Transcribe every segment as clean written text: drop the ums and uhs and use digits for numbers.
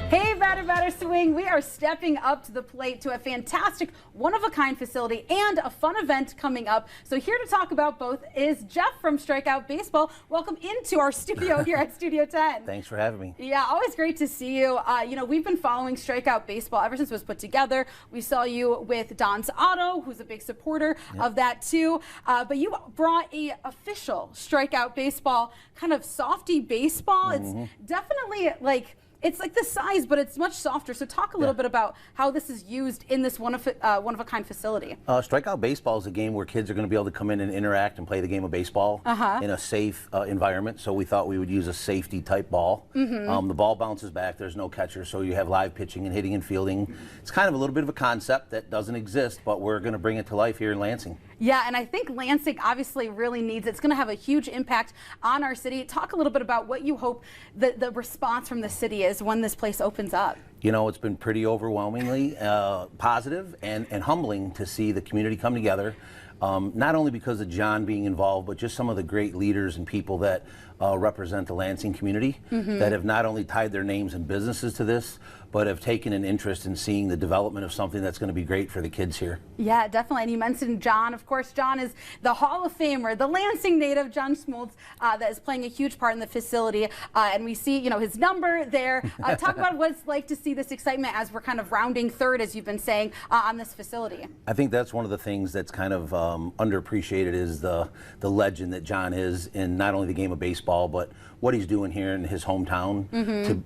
Hey, batter swing. We are stepping up to the plate to a fantastic, one-of-a-kind facility and a fun event coming up. So here to talk about both is Jeff from Strikeout Baseball. Welcome into our studio here at Studio 10. Thanks for having me. Yeah, always great to see you. We've been following Strikeout Baseball ever since it was put together. We saw you with Don's Auto, who's a big supporter of that too. But you brought a official Strikeout Baseball kind of softy baseball. It's definitely it's like the size, but it's much softer. So talk a little bit about how this is used in this one-of-a-kind facility. Strikeout Baseball is a game where kids are going to be able to come in and interact and play the game of baseball in a safe environment. So we thought we would use a safety type ball. The ball bounces back. There's no catcher, so you have live pitching and hitting and fielding. It's kind of a little bit of a concept that doesn't exist, but we're going to bring it to life here in Lansing. Yeah, and I think Lansing obviously really needs it. It's going to have a huge impact on our city. Talk a little bit about what you hope the response from the city is when this place opens up. You know, it's been pretty overwhelmingly positive and humbling to see the community come together. Not only because of John being involved, but just some of the great leaders and people that represent the Lansing community that have not only tied their names and businesses to this, but have taken an interest in seeing the development of something that's going to be great for the kids here. Yeah, definitely. And you mentioned John. Of course, John is the Hall of Famer, the Lansing native, John Schmoltz, that is playing a huge part in the facility. And we see, his number there. Talk about what it's like to see this excitement as we're kind of rounding third, as you've been saying, on this facility. I think that's one of the things that's kind of underappreciated is the legend that John is in not only the game of baseball, but what he's doing here in his hometown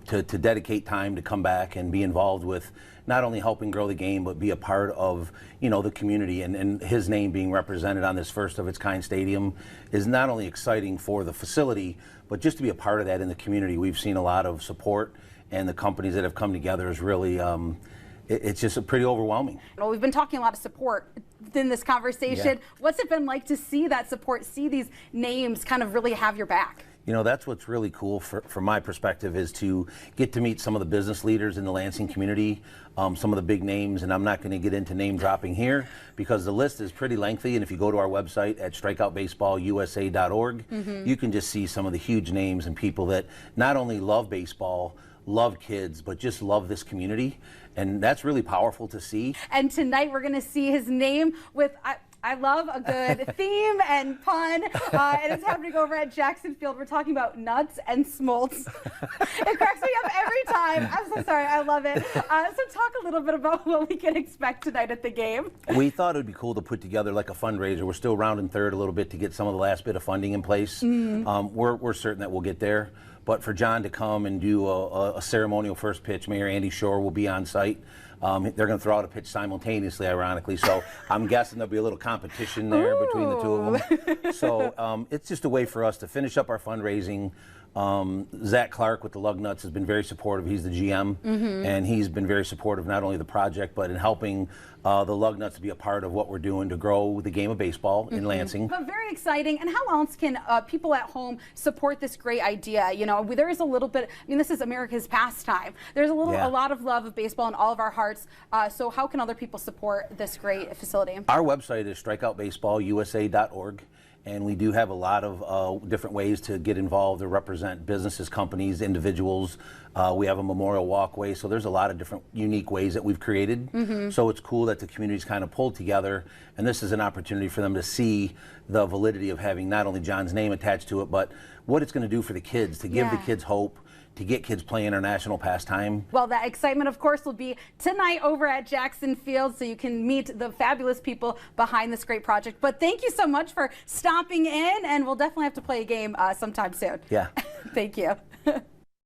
to dedicate time to come back and be involved with not only helping grow the game, but be a part of the community, and his name being represented on this first of its kind stadium is not only exciting for the facility, but just to be a part of that in the community. We've seen a lot of support, and the companies that have come together is really it's just pretty overwhelming. Well, we've been talking a lot of support in this conversation. What's it been like to see that support, see these names kind of really have your back? That's what's really cool from my perspective is to get to meet some of the business leaders in the Lansing community, some of the big names, and I'm not going to get into name dropping here because the list is pretty lengthy, and if you go to our website at strikeoutbaseballusa.org, you can just see some of the huge names and people that not only love baseball, love kids, but just love this community, and that's really powerful to see. And tonight we're going to see his name with I love a good theme and pun, and it's happening over at Jackson Field. We're talking about nuts and smoltz. It cracks me up every time. I'm so sorry. I love it. So talk a little bit about what we can expect tonight at the game. We thought it would be cool to put together like a fundraiser. We're still rounding third a little bit to get some of the last bit of funding in place. We're certain that we'll get there. But for John to come and do a ceremonial first pitch, Mayor Andy Shore will be on site. They're going to throw out a pitch simultaneously, ironically, so I'm guessing there'll be a little competition there between the two of them. So it's just a way for us to finish up our fundraising. Zach Clark with the Lugnuts has been very supportive. He's the GM, and he's been very supportive not only of the project, but in helping the Lugnuts be a part of what we're doing to grow the game of baseball in Lansing. But very exciting. And how else can people at home support this great idea? There is a little bit, this is America's pastime. There's a lot of love of baseball in all of our hearts. So how can other people support this great facility? Our website is strikeoutbaseballusa.org. And we do have a lot of different ways to get involved or represent businesses, companies, individuals. We have a memorial walkway, so there's a lot of different unique ways that we've created. So it's cool that the community's kind of pulled together, and this is an opportunity for them to see the validity of having not only John's name attached to it, but what it's going to do for the kids, to give the kids hope, to get kids playing our national pastime. Well, that excitement, of course, will be tonight over at Jackson Field, so you can meet the fabulous people behind this great project. But thank you so much for stopping in, and we'll definitely have to play a game sometime soon. Yeah. Thank you.